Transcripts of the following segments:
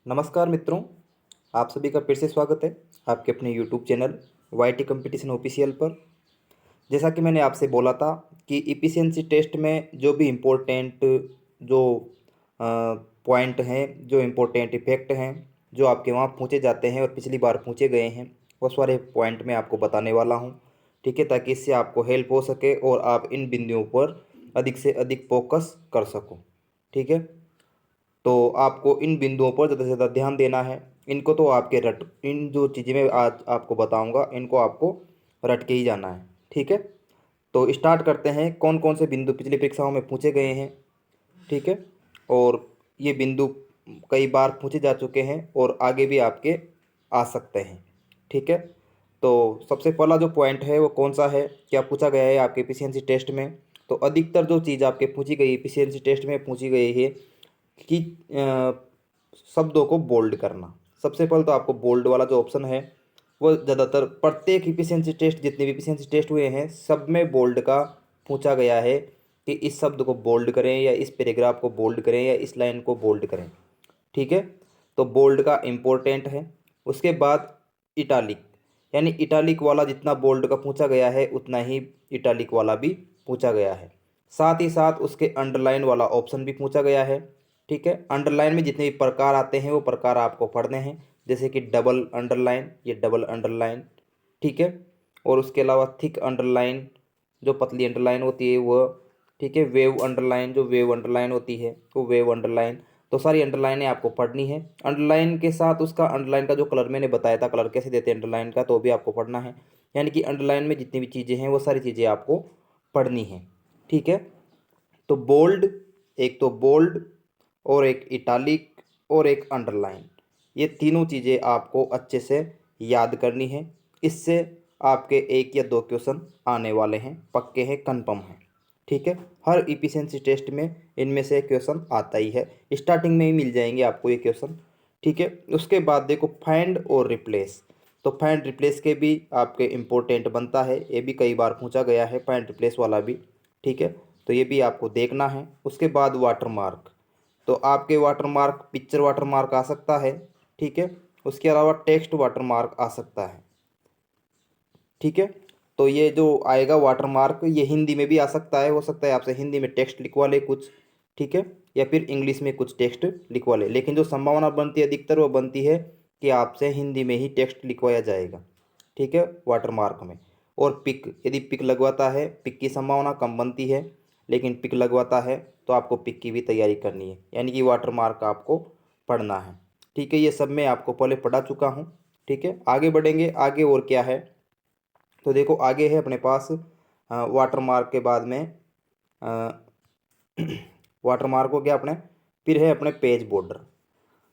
नमस्कार मित्रों, आप सभी का फिर से स्वागत है आपके अपने YouTube channel YT competition official पर। जैसा कि मैंने आपसे बोला था कि इफ़िशिएंसी टेस्ट में जो भी इम्पोर्टेंट जो पॉइंट हैं, जो इम्पोर्टेंट इफ़ेक्ट हैं, जो आपके वहाँ पूछे जाते हैं और पिछली बार पूछे गए हैं, वो सारे पॉइंट मैं आपको बताने वाला हूँ। ठीक है, ताकि इससे आपको हेल्प हो सके और आप इन बिंदुओं पर अधिक से अधिक फोकस कर सको। ठीक है, तो आपको इन बिंदुओं पर ज़्यादा से ज़्यादा ध्यान देना है। इनको तो आपके रट इन जो चीज़ें मैं आज आपको बताऊंगा, इनको आपको रट के ही जाना है। ठीक है, तो स्टार्ट करते हैं। कौन कौन से बिंदु पिछली परीक्षाओं में पूछे गए हैं। ठीक है, और ये बिंदु कई बार पूछे जा चुके हैं और आगे भी आपके आ सकते हैं। ठीक है, तो सबसे पहला जो पॉइंट है वो कौन सा है, क्या पूछा गया है आपके एफिशिएंसी टेस्ट में। तो अधिकतर जो चीज़ आपके पूछी गई एफिशिएंसी टेस्ट में पूछी गई है कि शब्दों को बोल्ड करना। सबसे पहले तो आपको बोल्ड वाला जो ऑप्शन है वो ज़्यादातर प्रत्येक इफिशिएंसी टेस्ट, जितने भी इफिशिएंसी टेस्ट हुए हैं सब में बोल्ड का पूछा गया है कि इस शब्द को बोल्ड करें या इस पैराग्राफ को बोल्ड करें या इस लाइन को बोल्ड करें। ठीक है, तो बोल्ड का इम्पोर्टेंट है। उसके बाद इटालिक, यानी इटालिक वाला जितना बोल्ड का पूछा गया है उतना ही इटालिक वाला भी पूछा गया है। साथ ही साथ उसके अंडरलाइन वाला ऑप्शन भी पूछा गया है। ठीक है, अंडरलाइन में जितने भी प्रकार आते हैं वो प्रकार आपको पढ़ने हैं, जैसे कि डबल अंडरलाइन, ये डबल अंडरलाइन। ठीक है, और उसके अलावा थिक अंडरलाइन, जो पतली अंडरलाइन होती है वो। ठीक है, वेव अंडरलाइन, जो वेव अंडरलाइन होती है वो वेव अंडरलाइन। तो सारी अंडरलाइनें आपको पढ़नी है। अंडरलाइन के साथ उसका अंडरलाइन का जो कलर मैंने बताया था, कलर कैसे देते हैं अंडरलाइन का, तो भी आपको पढ़ना है। यानी कि अंडरलाइन में जितनी भी चीज़ें हैं वो सारी चीज़ें आपको पढ़नी हैं। ठीक है, तो बोल्ड, एक तो बोल्ड और एक इटालिक और एक अंडरलाइन, ये तीनों चीज़ें आपको अच्छे से याद करनी है। इससे आपके एक या दो क्वेश्चन आने वाले हैं, पक्के हैं, कंफर्म हैं। ठीक है, हर इफिशिएंसी टेस्ट में इनमें से क्वेश्चन आता ही है, स्टार्टिंग में ही मिल जाएंगे आपको ये क्वेश्चन। ठीक है, उसके बाद देखो फाइंड और रिप्लेस। तो फाइंड रिप्लेस के भी आपके इम्पोर्टेंट बनता है, ये भी कई बार पूछा गया है फाइंड रिप्लेस वाला भी। ठीक है, तो ये भी आपको देखना है। उसके बाद वाटरमार्क, तो आपके वाटरमार्क पिक्चर वाटरमार्क आ सकता है। ठीक है, उसके अलावा टेक्स्ट वाटरमार्क आ सकता है। ठीक है, तो ये जो आएगा वाटरमार्क ये हिंदी में भी आ सकता है, हो सकता है आपसे हिंदी में टेक्स्ट लिखवा ले कुछ। ठीक है, या फिर इंग्लिश में कुछ टेक्स्ट लिखवा ले, लेकिन जो संभावना बनती है अधिकतर वो बनती है कि आपसे हिंदी में ही टेक्स्ट लिखवाया जाएगा। ठीक है, वाटरमार्क में। और पिक, यदि पिक लगवाता है, पिक की संभावना कम बनती है, लेकिन पिक लगवाता है तो आपको पिक की भी तैयारी करनी है, यानी कि वाटरमार्क आपको पढ़ना है। ठीक है, ये सब मैं आपको पहले पढ़ा चुका हूँ। ठीक है, आगे बढ़ेंगे। आगे और क्या है, तो देखो आगे है अपने पास वाटर मार्क के बाद में वाटर मार्क हो गया अपने, फिर है अपने पेज बॉर्डर।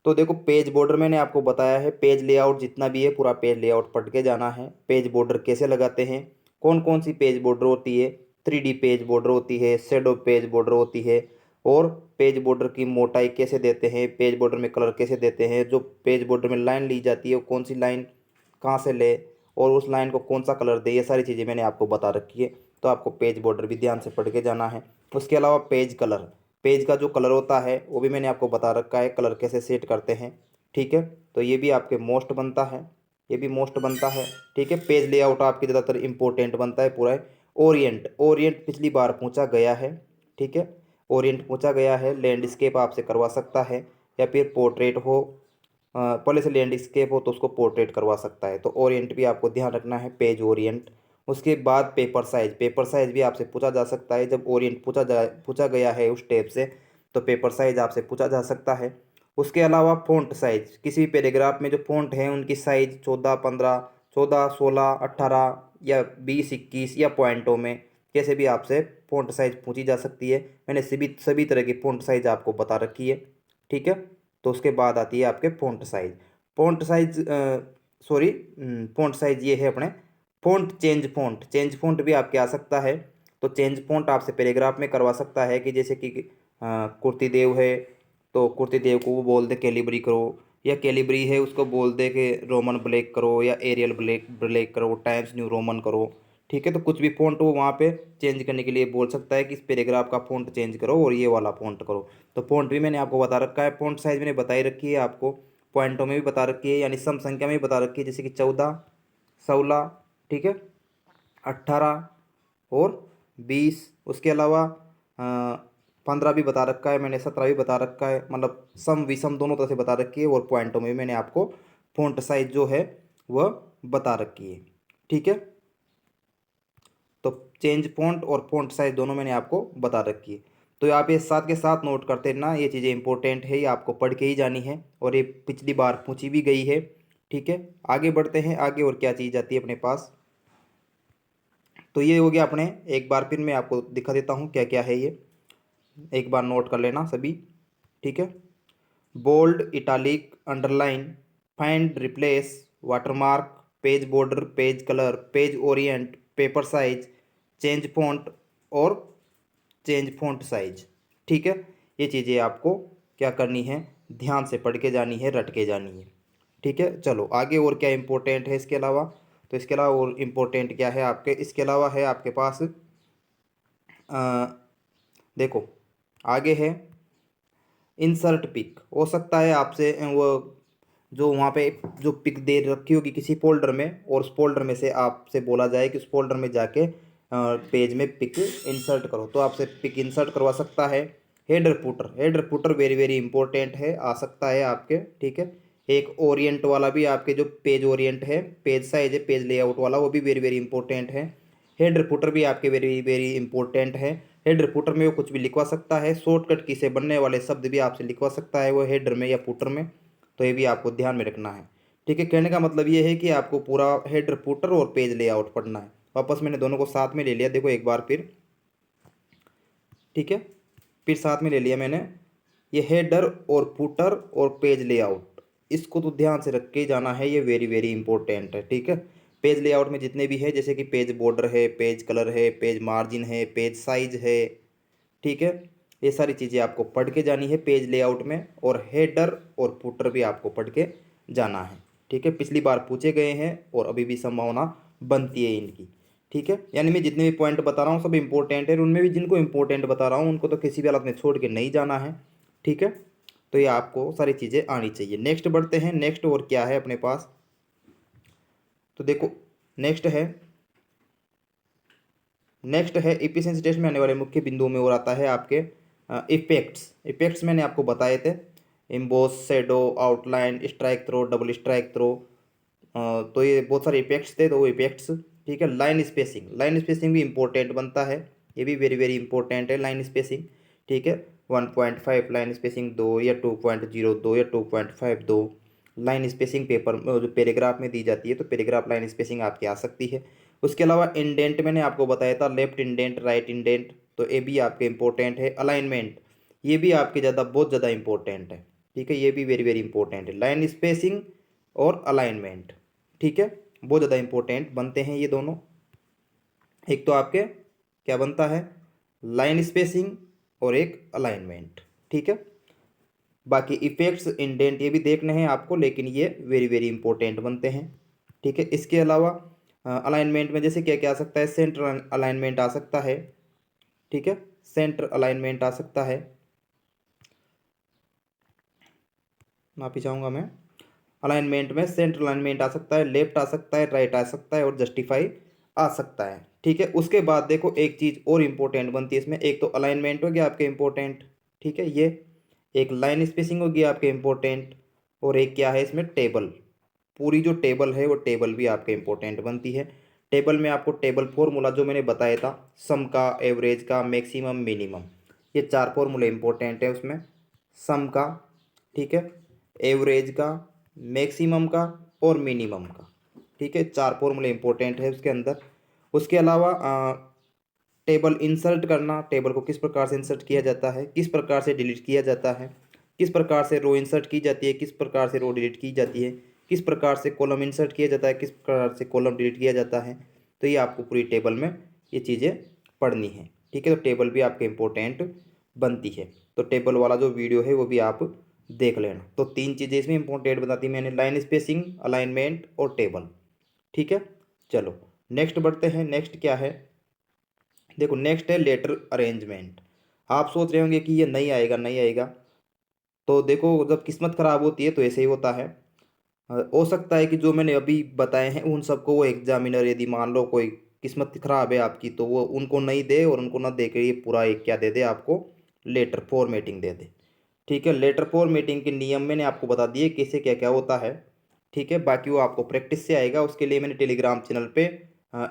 तो देखो पेज बॉर्डर मैंने आपको बताया है, पेज लेआउट जितना भी है पूरा पेज लेआउट पढ़ के जाना है। पेज बॉर्डर कैसे लगाते हैं, कौन कौन सी पेज बॉर्डर होती है, 3D पेज बॉर्डर होती है, शेडो पेज बॉर्डर होती है, और पेज बॉर्डर की मोटाई कैसे देते हैं, पेज बॉर्डर में कलर कैसे देते हैं, जो पेज बॉर्डर में लाइन ली जाती है वो कौन सी लाइन कहाँ से ले और उस लाइन को कौन सा कलर दे, ये सारी चीज़ें मैंने आपको बता रखी है। तो आपको पेज बॉर्डर भी ध्यान से पढ़ के जाना है। उसके अलावा पेज कलर, पेज का जो कलर होता है वो भी मैंने आपको बता रखा है, कलर कैसे सेट करते हैं। ठीक है, तो ये भी आपके मोस्ट बनता है, ये भी मोस्ट बनता है। ठीक है, पेज लेआउट आपके ज़्यादातर इंपॉर्टेंट बनता है पूरा है। ओरिएंट, ओरिएंट पिछली बार पूछा गया है। ठीक है, ओरिएंट पूछा गया है, लैंडस्केप आपसे करवा सकता है, या फिर पोर्ट्रेट हो, पहले से लैंडस्केप हो तो उसको पोर्ट्रेट करवा सकता है। तो ओरिएंट भी आपको ध्यान रखना है, पेज ओरिएंट। उसके बाद पेपर साइज, पेपर साइज भी आपसे पूछा जा सकता है, जब ओरिएंट पूछा गया है उस टेप से तो पेपर साइज आपसे पूछा जा सकता है। उसके अलावा फ़ॉन्ट साइज, किसी भी पैराग्राफ में जो फ़ॉन्ट है उनकी साइज 14, 15, 14, 16, 18 या 20, 21 या पॉइंटों में कैसे भी आपसे फ़ॉन्ट साइज पूछी जा सकती है। मैंने सभी सभी तरह की फ़ॉन्ट साइज आपको बता रखी है। ठीक है, तो उसके बाद आती है आपके font size. Font size sorry, font size ये है अपने font change, font change font भी आपके आ सकता है। तो चेंज फ़ॉन्ट आपसे पैराग्राफ में करवा सकता है कि जैसे कि कुर्ती देव है तो कुर्ती देव को वो बोल दे कैलिबरी करो, या कैलिबरी है उसको बोल दे कि रोमन ब्लैक करो या एरियल ब्लैक ब्लैक करो, टाइम्स न्यू रोमन करो। ठीक है, तो कुछ भी फ़ॉन्ट वो वहाँ पे चेंज करने के लिए बोल सकता है कि इस पैराग्राफ का फ़ॉन्ट चेंज करो और ये वाला फ़ॉन्ट करो। तो फ़ॉन्ट भी मैंने आपको बता रखा है, फ़ॉन्ट साइज़ मैंने बताई रखी है आपको। पॉइंटों में भी बता रखी है, यानी सम संख्या में भी बता रखी है, जैसे कि 14, 16, ठीक है, 18 और 20। उसके अलावा 15 भी बता रखा है मैंने, 17 भी बता रखा है, मतलब सम विषम दोनों तरह से बता रखी है। और पॉइंटों में भी मैंने आपको फ़ॉन्ट साइज जो है वह बता रखी है, ठीक है। तो चेंज फ़ॉन्ट और फ़ॉन्ट साइज दोनों मैंने आपको बता रखी है। तो आप ये साथ के साथ नोट करते रहना, ये चीज़ें इंपॉर्टेंट है, ये आपको पढ़ के ही जानी है और ये पिछली बार पूछी भी गई है, ठीक है। आगे बढ़ते हैं, आगे और क्या चीज़ आती है अपने पास। तो ये हो गया अपने, एक बार फिर मैं आपको दिखा देता हूँ क्या क्या है ये, एक बार नोट कर लेना सभी, ठीक है। Bold, italic, underline, find, replace, watermark, page border, page colour, page orient, paper size, change font और चेंज फॉन्ट साइज, ठीक है। ये चीज़ें आपको क्या करनी है, ध्यान से पढ़ के जानी है, रट के जानी है, ठीक है। चलो आगे और क्या इंपॉर्टेंट है इसके अलावा। तो इसके अलावा और इम्पोर्टेंट क्या है आपके, इसके अलावा है आपके पास देखो आगे है इंसर्ट पिक। हो सकता है आपसे वो जो वहाँ पे जो पिक दे रखी होगी किसी फोल्डर में, और उस फोल्डर में से आपसे बोला जाए कि उस फोल्डर में जाके पेज में पिक इंसर्ट करो, तो आपसे पिक इंसर्ट करवा सकता है। Header footer, header footer very very important है, आ सकता है आपके, ठीक है। एक ओरिएंट वाला भी आपके, जो पेज ओरिएंट है, पेज साइज है, पेज लेआउट वाला, वो भी वेरी वेरी इंपॉर्टेंट है। हेडर फुटर भी आपके वेरी वेरी इंपॉर्टेंट है। हेडर फुटर में वो कुछ भी लिखवा सकता है, शॉर्टकट की से बनने वाले शब्द भी आपसे लिखवा सकता है वो हेडर में या फुटर में, तो ये भी आपको ध्यान में रखना है, ठीक है। कहने का मतलब ये है कि आपको पूरा हेडर फुटर और पेज लेआउट पढ़ना है। वापस मैंने दोनों को साथ में ले लिया, देखो एक बार फिर, ठीक है, फिर साथ में ले लिया मैंने। ये हेडर और फुटर और पेज लेआउट, इसको तो ध्यान से रख के ही जाना है, ये वेरी वेरी इंपॉर्टेंट है, ठीक है। पेज लेआउट में जितने भी है, जैसे कि पेज बॉर्डर है, पेज कलर है, पेज मार्जिन है, पेज साइज है, ठीक है। ये सारी चीज़ें आपको पढ़ के जानी है पेज लेआउट में, और हेडर और फुटर भी आपको पढ़ के जाना है, ठीक है। पिछली बार पूछे गए हैं और अभी भी संभावना बनती है इनकी, ठीक है। यानी मैं जितने भी पॉइंट बता रहा हूँ सब इंपॉर्टेंट है, उनमें भी जिनको इंपॉर्टेंट बता रहा हूँ उनको तो किसी भी हालत में छोड़ के नहीं जाना है, ठीक है। तो ये आपको सारी चीज़ें आनी चाहिए। नेक्स्ट बढ़ते हैं, नेक्स्ट और क्या है अपने पास। तो देखो नेक्स्ट है, नेक्स्ट है इफिशिएंसी टेस्ट में आने वाले मुख्य बिंदुओं में और आता है आपके इफेक्ट्स। इफेक्ट्स मैंने आपको बताए थे, emboss, shadow, outline, strike through, double strike through, तो ये बहुत सारे इफेक्ट्स थे, तो वो इफेक्ट्स, ठीक है। लाइन स्पेसिंग, लाइन स्पेसिंग भी इंपॉर्टेंट बनता है, ये भी वेरी वेरी इंपॉर्टेंट है लाइन स्पेसिंग, ठीक है। 1.5 लाइन स्पेसिंग दो, या 2.02 या 2.5 दो लाइन स्पेसिंग पेपर जो पैराग्राफ में दी जाती है, तो पैराग्राफ लाइन स्पेसिंग आपकी आ सकती है। उसके अलावा इंडेंट मैंने आपको बताया था, लेफ्ट इंडेंट, राइट इंडेंट, तो ये भी आपके इंपॉर्टेंट है। अलाइनमेंट, ये भी आपके बहुत ज़्यादा इंपॉर्टेंट है, ठीक है। ये भी वेरी वेरी इंपॉर्टेंट है, लाइन स्पेसिंग और अलाइनमेंट, ठीक है, बहुत ज़्यादा इंपॉर्टेंट बनते हैं ये दोनों। एक तो आपके क्या बनता है, लाइन स्पेसिंग, और एक अलाइनमेंट, ठीक है। बाकी इफेक्ट्स, इंडेंट, ये भी देखने हैं आपको, लेकिन ये वेरी वेरी इंपॉर्टेंट बनते हैं, ठीक है। इसके अलावा अलाइनमेंट में जैसे क्या क्या आ सकता है, सेंटर अलाइनमेंट आ सकता है, ठीक है, सेंटर अलाइनमेंट आ सकता है, माफी चाहूँगा मैं। अलाइनमेंट में सेंटर अलाइनमेंट आ सकता है, लेफ्ट आ सकता है, राइट आ सकता है, और जस्टिफाई आ सकता है, ठीक है। उसके बाद देखो एक चीज़ और इम्पोर्टेंट बनती है इसमें, एक तो अलाइनमेंट हो गया आपके इम्पोर्टेंट, ठीक है, ये एक लाइन स्पेसिंग हो गया आपके इम्पोर्टेंट, और एक क्या है इसमें, टेबल। पूरी जो टेबल है वो टेबल भी आपके इम्पोर्टेंट बनती है। टेबल में आपको टेबल फॉर्मूला जो मैंने बताया था, सम का, एवरेज का, मैक्सिमम, मिनिमम, ये चार फॉर्मूले इंपॉर्टेंट है उसमें। सम का, ठीक है, एवरेज का, मैक्सिमम का और मिनिमम का, ठीक है, चार फॉर्मूले इंपॉर्टेंट है उसके अंदर। उसके अलावा टेबल इंसर्ट करना, टेबल को किस प्रकार से इंसर्ट किया जाता है, किस प्रकार से डिलीट किया जाता है, किस प्रकार से रो इंसर्ट की जाती है, किस प्रकार से रो डिलीट की जाती है, किस प्रकार से कॉलम इंसर्ट किया जाता है, किस प्रकार से कॉलम डिलीट किया जाता है, तो ये आपको पूरी टेबल में ये चीज़ें पढ़नी है, ठीक है। तो टेबल भी आपके इम्पोर्टेंट बनती है, तो टेबल वाला जो वीडियो है वो भी आप देख लेना। तो तीन चीज़ें इसमें इंपॉर्टेंट बताती मैंने, लाइन स्पेसिंग, अलाइनमेंट और टेबल, ठीक है। चलो नेक्स्ट बढ़ते हैं, नेक्स्ट क्या है, देखो नेक्स्ट है लेटर अरेंजमेंट। आप सोच रहे होंगे कि ये नहीं आएगा, नहीं आएगा, तो देखो जब किस्मत ख़राब होती है तो ऐसे ही होता है। हो सकता है कि जो मैंने अभी बताए हैं उन सबको वो एग्जामिनर, यदि मान लो कोई किस्मत ख़राब है आपकी, तो वो उनको नहीं दे, और उनको ना दे के ये पूरा एक क्या दे दे आपको, लेटर फॉर्मेटिंग दे दे। ठीक है, लेटर फॉर्मेटिंग के नियम मैंने आपको बता दिए कैसे क्या क्या होता है। ठीक है, बाकी वो आपको प्रैक्टिस से आएगा। उसके लिए मैंने टेलीग्राम चैनल पे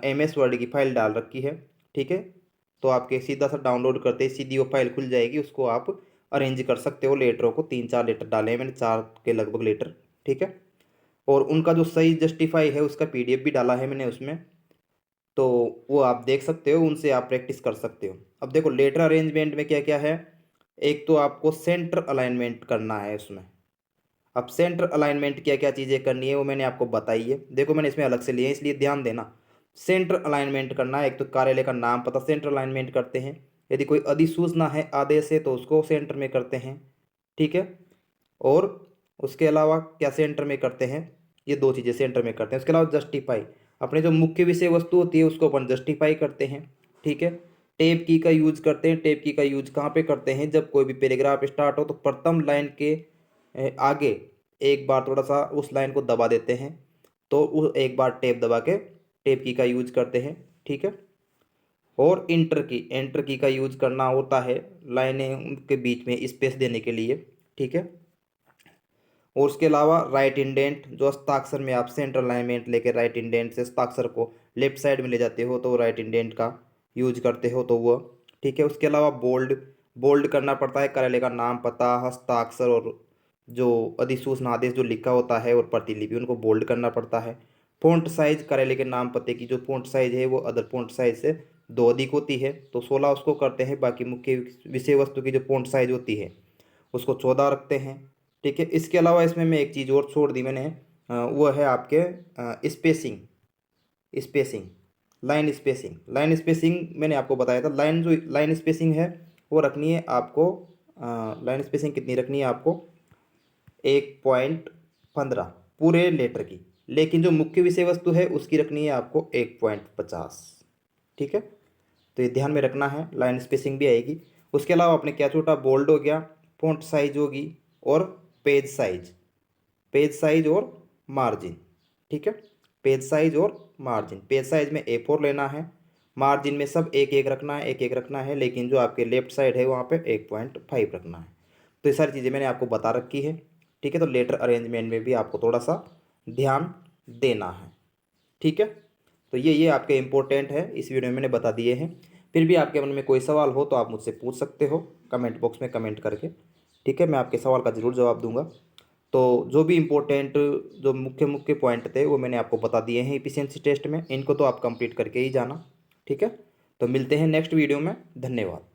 MS वर्ड की फाइल डाल रखी है। ठीक है, तो आपके सीधा सा डाउनलोड करते ही सीधी वो फाइल खुल जाएगी, उसको आप अरेंज कर सकते हो लेटरों को। 3-4 लेटर डाले हैं मैंने, 4 के लगभग लेटर। ठीक है, और उनका जो सही जस्टिफाई है उसका PDF भी डाला है मैंने उसमें, तो वो आप देख सकते हो, उनसे आप प्रैक्टिस कर सकते हो। अब देखो लेटर अरेंजमेंट में क्या क्या है। एक तो आपको सेंटर अलाइनमेंट करना है उसमें। अब सेंटर अलाइनमेंट क्या क्या चीज़ें करनी है वो मैंने आपको बताई है। देखो मैंने इसमें अलग से लिए हैं, इसलिए ध्यान देना। सेंटर अलाइनमेंट करना है, एक तो कार्यालय का नाम पता सेंटर अलाइनमेंट करते हैं। यदि कोई अधिसूचना है आदेश है तो उसको सेंटर में करते हैं। ठीक है, और उसके अलावा क्या सेंटर में करते हैं, ये 2 चीज़ें सेंटर में करते हैं। उसके अलावा जस्टिफाई, अपने जो मुख्य विषय वस्तु होती है उसको अपन जस्टिफाई करते हैं। ठीक है, टेप की का यूज करते हैं। टेप की का यूज कहाँ पे करते हैं, जब कोई भी पैराग्राफ स्टार्ट हो तो प्रथम लाइन के आगे एक बार थोड़ा सा उस लाइन को दबा देते हैं, तो उस एक बार टेप दबा के टेप की का यूज करते हैं। ठीक है, और एंटर की का यूज करना होता है लाइनें उनके बीच में स्पेस देने के लिए। ठीक है, और उसके अलावा राइट इंडेंट, जो हस्ताक्षर में आप सेंटर अलाइनमेंट लेके राइट इंडेंट से हस्ताक्षर को लेफ्ट साइड में ले जाते हो तो राइट इंडेंट का यूज करते हो तो वो। ठीक है, उसके अलावा बोल्ड, बोल्ड करना पड़ता है। कार्यालय का नाम पता हस्ताक्षर और जो अधिसूचना आदेश जो लिखा होता है और प्रतिलिपि, उनको बोल्ड करना पड़ता है। फ़ॉन्ट साइज, कार्यालय के नाम पते की जो फ़ॉन्ट साइज है वो अदर फ़ॉन्ट साइज से 2 अधिक होती है तो 16 उसको करते हैं। बाकी मुख्य विषय वस्तु की जो फ़ॉन्ट साइज होती है उसको 14 रखते हैं। ठीक है, इसके अलावा इसमें मैं एक चीज़ और छोड़ दी मैंने, वो है आपके स्पेसिंग। स्पेसिंग, लाइन स्पेसिंग मैंने आपको बताया था। लाइन स्पेसिंग है वो रखनी है आपको, लाइन स्पेसिंग कितनी रखनी है आपको, 1.15 पूरे लेटर की। लेकिन जो मुख्य विषय वस्तु है उसकी रखनी है आपको 1.50। ठीक है, तो ये ध्यान में रखना है, लाइन स्पेसिंग भी आएगी। उसके अलावा अपने क्या छोटा बोल्ड हो गया, फॉन्ट साइज होगी, और पेज साइज और मार्जिन। ठीक है, पेज साइज और मार्जिन, पेज साइज में A4 लेना है, मार्जिन में सब एक एक रखना है, एक एक रखना है, लेकिन जो आपके लेफ्ट साइड है वहाँ पे 1.5 रखना है। तो ये सारी चीज़ें मैंने आपको बता रखी है। ठीक है, तो लेटर अरेंजमेंट में भी आपको थोड़ा सा ध्यान देना है। ठीक है, तो ये आपके इम्पोर्टेंट है, इस वीडियो में मैंने बता दिए हैं। फिर भी आपके मन में कोई सवाल हो तो आप मुझसे पूछ सकते हो कमेंट बॉक्स में कमेंट करके। ठीक है, मैं आपके सवाल का ज़रूर जवाब दूंगा। तो जो भी इम्पोर्टेंट, जो मुख्य मुख्य पॉइंट थे वो मैंने आपको बता दिए हैं एफिशिएंसी टेस्ट में, इनको तो आप कंप्लीट करके ही जाना। ठीक है, तो मिलते हैं नेक्स्ट वीडियो में। धन्यवाद।